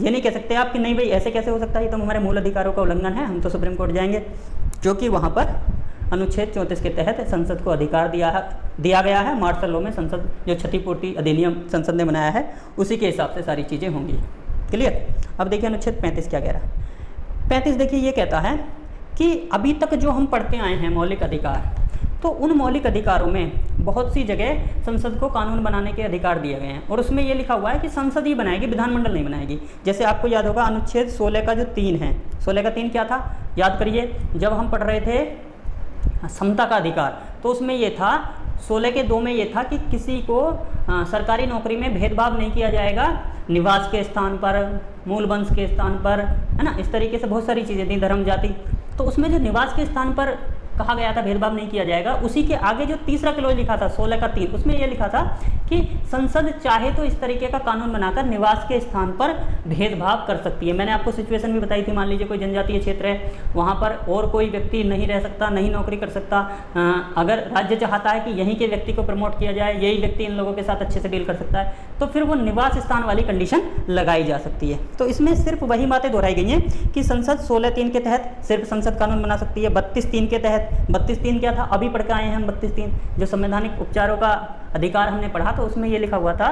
ये नहीं कह सकते आप कि नहीं भाई ऐसे कैसे हो सकता है, तो हमारे मूल अधिकारों का उल्लंघन है, हम तो सुप्रीम कोर्ट जाएंगे, क्योंकि वहाँ पर अनुच्छेद 34 के तहत संसद को अधिकार दिया गया है। मार्शल लॉ में संसद जो क्षतिपूर्ति अधिनियम संसद ने बनाया है उसी के हिसाब से सारी चीज़ें होंगी। क्लियर। अब देखिए अनुच्छेद 35 क्या कह रहा है। 35 देखिए ये कहता है कि अभी तक जो हम पढ़ते आए हैं मौलिक अधिकार, तो उन मौलिक अधिकारों में बहुत सी जगह संसद को कानून बनाने के अधिकार दिए गए हैं, और उसमें ये लिखा हुआ है कि संसद ही बनाएगी, विधानमंडल नहीं बनाएगी। जैसे आपको याद होगा अनुच्छेद 16 का जो 3 है, 16 का 3 क्या था, याद करिए। जब हम पढ़ रहे थे समता का अधिकार, तो उसमें ये था 16 के 2 में ये था कि किसी को सरकारी नौकरी में भेदभाव नहीं किया जाएगा, निवास के स्थान पर, मूल वंश के स्थान पर, है ना, इस तरीके से बहुत सारी चीज़ें थी, धर्म जाति। तो उसमें जो निवास के स्थान पर कहा गया था भेदभाव नहीं किया जाएगा, उसी के आगे जो तीसरा क्लॉज लिखा था 16 का 3, उसमें यह लिखा था कि संसद चाहे तो इस तरीके का कानून बनाकर निवास के स्थान पर भेदभाव कर सकती है। मैंने आपको सिचुएशन भी बताई थी, मान लीजिए कोई जनजातीय क्षेत्र है, वहाँ पर और कोई व्यक्ति नहीं रह सकता, नहीं नौकरी कर सकता, अगर राज्य चाहता है कि यहीं के व्यक्ति को प्रमोट किया जाए, यही व्यक्ति इन लोगों के साथ अच्छे से डील कर सकता है, तो फिर वो निवास स्थान वाली कंडीशन लगाई जा सकती है। तो इसमें सिर्फ वही बातें दोहराई गई हैं कि संसद 16(3) के तहत सिर्फ संसद कानून बना सकती है। 32(3) के तहत, 32(3) क्या था, अभी पढ़ के आए हैं हम 32(3), जो संवैधानिक उपचारों का अधिकार हमने पढ़ा, तो उसमें ये लिखा हुआ था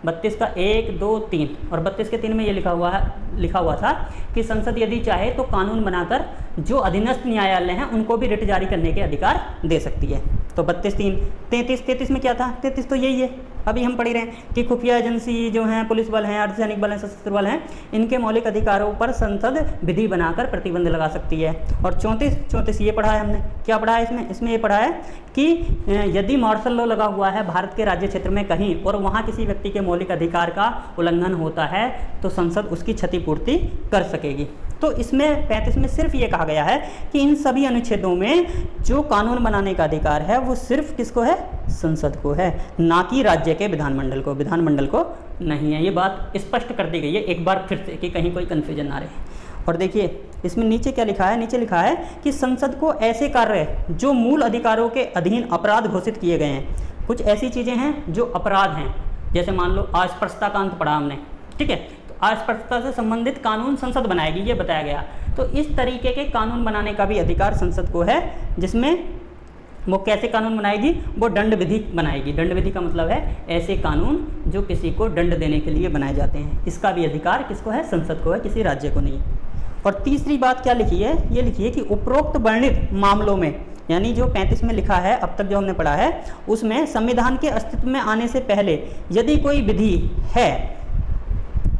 32 का 1, 2, 3 और 32 के 3 में ये लिखा हुआ था कि संसद यदि चाहे तो कानून बनाकर जो अधीनस्थ न्यायालय हैं उनको भी रिट जारी करने के अधिकार दे सकती है। तो 32(3), 33 में क्या था, 33 तो यही है, अभी हम पढ़ रहे हैं कि खुफिया एजेंसी जो हैं, पुलिस बल हैं, अर्धसैनिक बल हैं, सशस्त्र बल हैं, इनके मौलिक अधिकारों पर संसद विधि बनाकर प्रतिबंध लगा सकती है। और 34 ये पढ़ा है हमने, क्या पढ़ा है इसमें ये पढ़ा है कि यदि मार्शल लॉ लगा हुआ है भारत के राज्य क्षेत्र में कहीं और वहाँ किसी व्यक्ति के मौलिक अधिकार का उल्लंघन होता है तो संसद उसकी क्षतिपूर्ति कर सकेगी। तो इसमें 35 में सिर्फ ये कहा गया है कि इन सभी अनुच्छेदों में जो कानून बनाने का अधिकार है वो सिर्फ किसको है, संसद को है, ना कि राज्य के विधानमंडल को नहीं है। ये बात स्पष्ट कर दी गई है एक बार फिर से कि कहीं कोई कन्फ्यूजन ना रहे। और देखिए इसमें नीचे क्या लिखा है, नीचे लिखा है कि संसद को ऐसे कार्य जो मूल अधिकारों के अधीन अपराध घोषित किए गए हैं, कुछ ऐसी चीज़ें हैं जो अपराध हैं, जैसे मान लो अस्पृश्यता का अंत पढ़ा हमने, ठीक है, तो अस्पृश्यता से संबंधित कानून संसद बनाएगी, ये बताया गया। तो इस तरीके के कानून बनाने का भी अधिकार संसद को है, जिसमें वो कैसे कानून बनाएगी, वो दंड विधि बनाएगी। दंड विधि का मतलब है ऐसे कानून जो किसी को दंड देने के लिए बनाए जाते हैं, इसका भी अधिकार किसको है, संसद को है, किसी राज्य को नहीं। और तीसरी बात क्या लिखी है, ये लिखी है कि उपरोक्त वर्णित मामलों में, यानी जो 35 में लिखा है अब तक जो हमने पढ़ा है उसमें संविधान के अस्तित्व में आने से पहले यदि कोई विधि है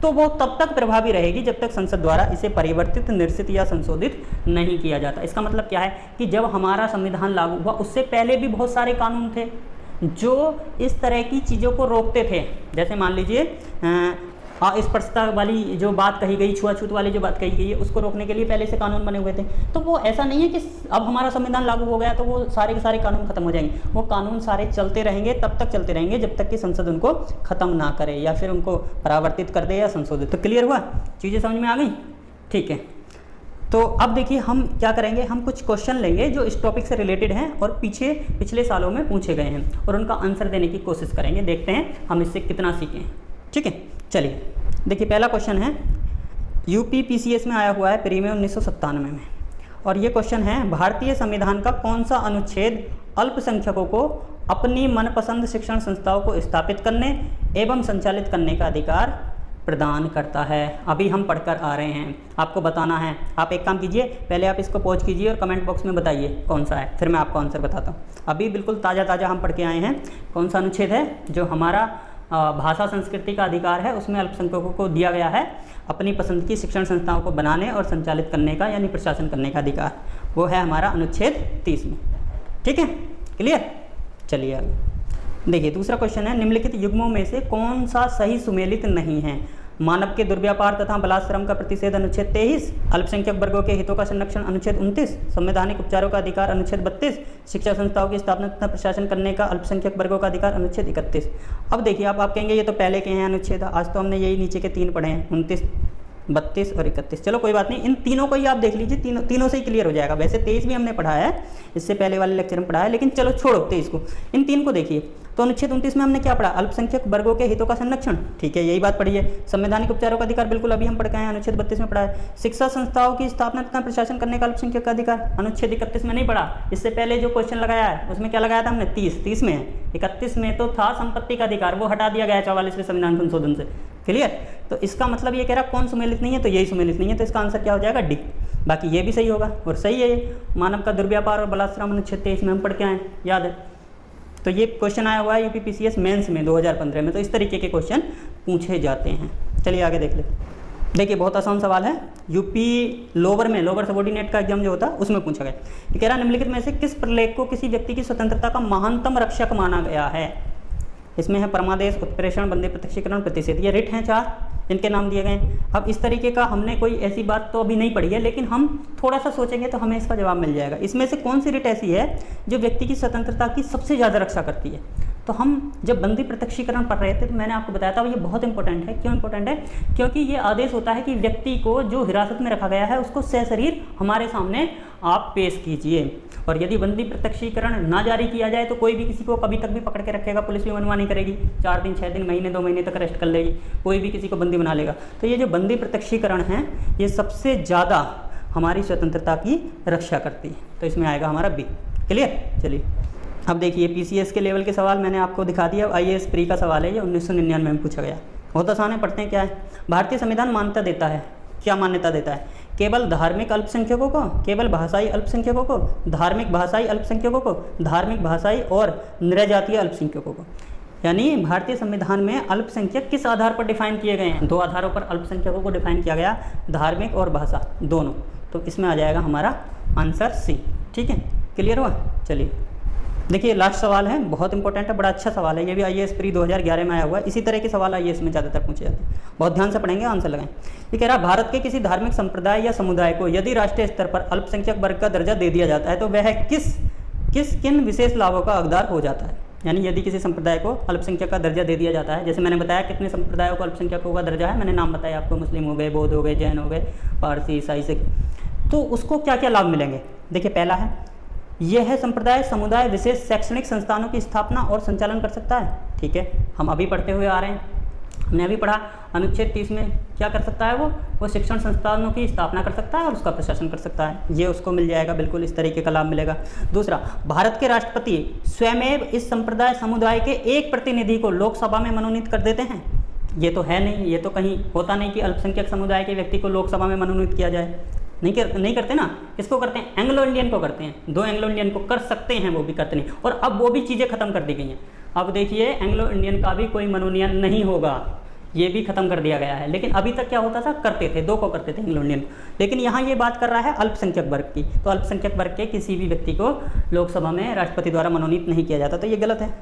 तो वो तब तक प्रभावी रहेगी जब तक संसद द्वारा इसे परिवर्तित, निरसित या संशोधित नहीं किया जाता। इसका मतलब क्या है कि जब हमारा संविधान लागू हुआ उससे पहले भी बहुत सारे कानून थे जो इस तरह की चीज़ों को रोकते थे। जैसे मान लीजिए अस्पृश्यता वाली जो बात कही गई, छुआछूत वाली जो बात कही गई है, उसको रोकने के लिए पहले से कानून बने हुए थे। तो वो ऐसा नहीं है कि अब हमारा संविधान लागू हो गया तो वो सारे के सारे कानून खत्म हो जाएंगे, वो कानून सारे चलते रहेंगे, तब तक चलते रहेंगे जब तक कि संसद उनको खत्म ना करे या फिर उनको परावर्तित कर दे या संशोधित। तो क्लियर हुआ, चीज़ें समझ में आ गई, ठीक है। तो अब देखिए हम क्या करेंगे, हम कुछ क्वेश्चन लेंगे जो इस टॉपिक से रिलेटेड हैं और पिछले सालों में पूछे गए हैं और उनका आंसर देने की कोशिश करेंगे, देखते हैं हम इससे कितना सीखें, ठीक है। चलिए देखिए पहला क्वेश्चन है, यूपी पीसीएस में आया हुआ है प्री में 1997 में, और ये क्वेश्चन है भारतीय संविधान का कौन सा अनुच्छेद अल्पसंख्यकों को अपनी मनपसंद शिक्षण संस्थाओं को स्थापित करने एवं संचालित करने का अधिकार प्रदान करता है। अभी हम पढ़कर आ रहे हैं, आपको बताना है। आप एक काम कीजिए, पहले आप इसको पॉज कीजिए और कमेंट बॉक्स में बताइए कौन सा है, फिर मैं आपको आंसर बताता हूँ। अभी बिल्कुल ताज़ा हम पढ़ के आए हैं। कौन सा अनुच्छेद है जो हमारा भाषा संस्कृति का अधिकार है, उसमें अल्पसंख्यकों को दिया गया है अपनी पसंद की शिक्षण संस्थाओं को बनाने और संचालित करने का यानी प्रशासन करने का अधिकार, वो है हमारा अनुच्छेद 30 में, ठीक है, क्लियर। चलिए देखिए दूसरा क्वेश्चन है, निम्नलिखित युग्मों में से कौन सा सही सुमेलित नहीं है। मानव के दुर्व्यापार तथा बलात्श्रम का प्रतिषेध अनुच्छेद 23, अल्पसंख्यक वर्गों के हितों का संरक्षण अनुच्छेद 29, संवैधानिक उपचारों का अधिकार अनुच्छेद 32, शिक्षा संस्थाओं की स्थापना तथा प्रशासन करने का अल्पसंख्यक वर्गों का अधिकार अनुच्छेद 31। अब देखिए आप कहेंगे ये तो पहले के हैं अनुच्छेद, आज तो हमने यही नीचे के 3 पढ़े हैं, 29, 32 और 31। चलो कोई बात नहीं, इन तीनों को ही आप देख लीजिए, तीनों से ही क्लियर हो जाएगा। वैसे 23 भी हमने पढ़ा है, इससे पहले वाले लेक्चर में पढ़ा है, लेकिन चलो छोड़ो 23 को, इन 3 को देखिए। तो अनुच्छेद 29 में हमने क्या पढ़ा? अल्पसंख्यक वर्गों के हितों का संरक्षण, ठीक है, यही बात पढ़ी है। संवैधानिक उपचारों का अधिकार बिल्कुल अभी हम पढ़ के आए हैं, अनुच्छेद 32 में पढ़ा है। शिक्षा संस्थाओं की स्थापना तथा प्रशासन करने का अल्पसंख्यक का अधिकार, अनुच्छेद 31 में नहीं पढ़ा। इससे पहले जो क्वेश्चन लगाया है उसमें क्या लगाया था हमने? 30 में है। 31 में तो था संपत्ति का अधिकार, वो हटा दिया गया है 44वें संविधान संशोधन से। क्लियर? तो इसका मतलब ये कह रहा कौन सुमेलित नहीं है, तो यही सुमेलित नहीं है, तो इसका आंसर क्या हो जाएगा? डी। बाकी ये भी सही होगा और सही है ये। मानव का दुर्व्यापार और बलात्श्रम अनुच्छेद 23 में हम पढ़ के आए, याद है। तो ये क्वेश्चन आया हुआ है यूपीपीसीएस मेंस में 2015 में, तो इस तरीके के क्वेश्चन पूछे जाते हैं। चलिए आगे देख लेते हैं। देखिए बहुत आसान सवाल है, यूपी लोअर सबऑर्डिनेट का एग्जाम जो होता है उसमें पूछा गया। ये कह रहा निम्नलिखित में से किस प्रलेख को किसी व्यक्ति की स्वतंत्रता का महानतम रक्षक माना गया है? इसमें है परमादेश, उत्प्रेषण, बंदी प्रत्यक्षीकरण, प्रतिषेध। ये रिट हैं 4, इनके नाम दिए गए। अब इस तरीके का हमने कोई ऐसी बात तो अभी नहीं पढ़ी है, लेकिन हम थोड़ा सा सोचेंगे तो हमें इसका जवाब मिल जाएगा। इसमें से कौन सी रिट ऐसी है जो व्यक्ति की स्वतंत्रता की सबसे ज़्यादा रक्षा करती है? तो हम जब बंदी प्रत्यक्षीकरण पढ़ रहे थे तो मैंने आपको बताया था ये बहुत इंपॉर्टेंट है। क्यों इंपॉर्टेंट है? क्योंकि ये आदेश होता है कि व्यक्ति को जो हिरासत में रखा गया है उसको सशरीर हमारे सामने आप पेश कीजिए। और यदि बंदी प्रत्यक्षीकरण ना जारी किया जाए तो कोई भी किसी को कभी तक भी पकड़ के रखेगा, पुलिस भी मनमानी करेगी, 4 दिन 6 दिन महीने 2 महीने तक अरेस्ट कर लेगी, कोई भी किसी को बंदी बना लेगा। तो ये जो बंदी प्रत्यक्षीकरण है ये सबसे ज़्यादा हमारी स्वतंत्रता की रक्षा करती है, तो इसमें आएगा हमारा बी। क्लियर? चलिए अब देखिए पीसीएस के लेवल के सवाल मैंने आपको दिखा दिया। आईएएस प्री का सवाल है, ये 1999 में पूछा गया, बहुत आसान है, पढ़ते हैं क्या है। भारतीय संविधान मान्यता देता है, क्या मान्यता देता है? केवल धार्मिक अल्पसंख्यकों को, केवल भाषाई अल्पसंख्यकों को, धार्मिक भाषाई अल्पसंख्यकों को, धार्मिक भाषाई और नृजातीय अल्पसंख्यकों को। यानी भारतीय संविधान में अल्पसंख्यक किस आधार पर डिफाइन किए गए हैं? 2 आधारों पर अल्पसंख्यकों को डिफाइन किया गया, धार्मिक और भाषा दोनों। तो इसमें आ जाएगा हमारा आंसर सी। ठीक है, क्लियर हुआ? चलिए देखिए लास्ट सवाल है, बहुत इंपॉर्टेंट है, बड़ा अच्छा सवाल है। ये भी आईएएस प्री 2011 में आया हुआ है। इसी तरह के सवाल आईएएस में ज़्यादातर पूछे जाते हैं, बहुत ध्यान से पढ़ेंगे, आंसर लगाएं। ये कह रहा भारत के किसी धार्मिक संप्रदाय या समुदाय को यदि राष्ट्रीय स्तर पर अल्पसंख्यक वर्ग का दर्जा दे दिया जाता है तो वह किन विशेष लाभों का हकदार हो जाता है? यानी यदि किसी संप्रदाय को अल्पसंख्यक का दर्जा दे दिया जाता है, जैसे मैंने बताया कितने संप्रदायों को अल्पसंख्यकों का दर्जा है, मैंने नाम बताया आपको, मुस्लिम हो गए, बौद्ध हो गए, जैन हो गए, पारसी, ईसाई से, तो उसको क्या क्या लाभ मिलेंगे? देखिए पहला है यह है संप्रदाय समुदाय विशेष शैक्षणिक संस्थानों की स्थापना और संचालन कर सकता है। ठीक है, हम अभी पढ़ते हुए आ रहे हैं, हमने अभी पढ़ा अनुच्छेद 30 में क्या कर सकता है वो शिक्षण संस्थानों की स्थापना कर सकता है और उसका प्रशासन कर सकता है, ये उसको मिल जाएगा, बिल्कुल इस तरीके का लाभ मिलेगा। दूसरा, भारत के राष्ट्रपति स्वयं इस संप्रदाय समुदाय के एक प्रतिनिधि को लोकसभा में मनोनीत कर देते हैं। ये तो है नहीं, ये तो कहीं होता नहीं कि अल्पसंख्यक समुदाय के व्यक्ति को लोकसभा में मनोनीत किया जाए, नहीं करते ना। किसको करते हैं? एंग्लो इंडियन को करते हैं, 2 एंग्लो इंडियन को कर सकते हैं, वो भी करते नहीं। और अब वो भी चीज़ें खत्म कर दी गई हैं। अब देखिए एंग्लो इंडियन का भी कोई मनोनयन नहीं होगा, ये भी खत्म कर दिया गया है। लेकिन अभी तक क्या होता था, करते थे, 2 को करते थे एंग्लो इंडियन। लेकिन यहाँ ये बात कर रहा है अल्पसंख्यक वर्ग की, तो अल्पसंख्यक वर्ग के किसी भी व्यक्ति को लोकसभा में राष्ट्रपति द्वारा मनोनीत नहीं किया जाता, तो ये गलत है।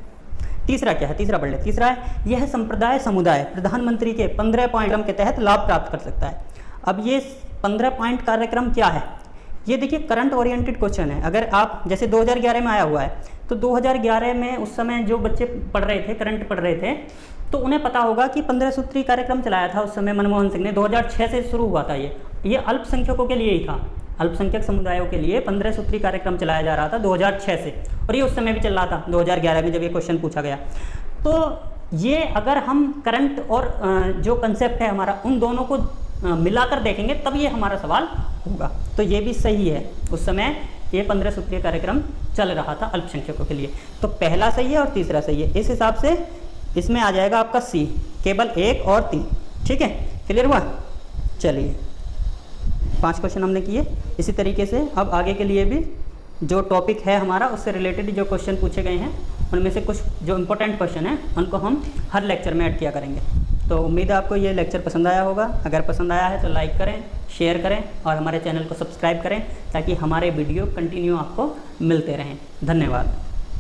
तीसरा क्या है? तीसरा पढ़ ले। तीसरा है यह संप्रदाय समुदाय प्रधानमंत्री के 15 पॉइंट के तहत लाभ प्राप्त कर सकता है। अब ये 15 पॉइंट कार्यक्रम क्या है? ये देखिए करंट ओरिएंटेड क्वेश्चन है। अगर आप जैसे 2011 में आया हुआ है, तो 2011 में उस समय जो बच्चे पढ़ रहे थे, करंट पढ़ रहे थे, तो उन्हें पता होगा कि 15 सूत्री कार्यक्रम चलाया था उस समय मनमोहन सिंह ने, 2006 से शुरू हुआ था। ये अल्पसंख्यकों के लिए ही था, अल्पसंख्यक समुदायों के लिए 15 सूत्री कार्यक्रम चलाया जा रहा था 2006 से, और ये उस समय भी चल रहा था 2011 में जब ये क्वेश्चन पूछा गया। तो ये अगर हम करंट और जो कंसेप्ट है हमारा, उन दोनों को मिलाकर देखेंगे तब ये हमारा सवाल होगा। तो ये भी सही है, उस समय ये 15 सूत्रीय कार्यक्रम चल रहा था अल्पसंख्यकों के लिए। तो पहला सही है और तीसरा सही है, इस हिसाब से इसमें आ जाएगा आपका सी, केवल 1 और 3। ठीक है, क्लियर हुआ? चलिए 5 क्वेश्चन हमने किए। इसी तरीके से अब आगे के लिए भी जो टॉपिक है हमारा उससे रिलेटेड जो क्वेश्चन पूछे गए हैं उनमें से कुछ जो इंपॉर्टेंट क्वेश्चन हैं उनको हम हर लेक्चर में ऐड किया करेंगे। तो उम्मीद है आपको ये लेक्चर पसंद आया होगा। अगर पसंद आया है तो लाइक करें, शेयर करें और हमारे चैनल को सब्सक्राइब करें ताकि हमारे वीडियो कंटिन्यू आपको मिलते रहें। धन्यवाद।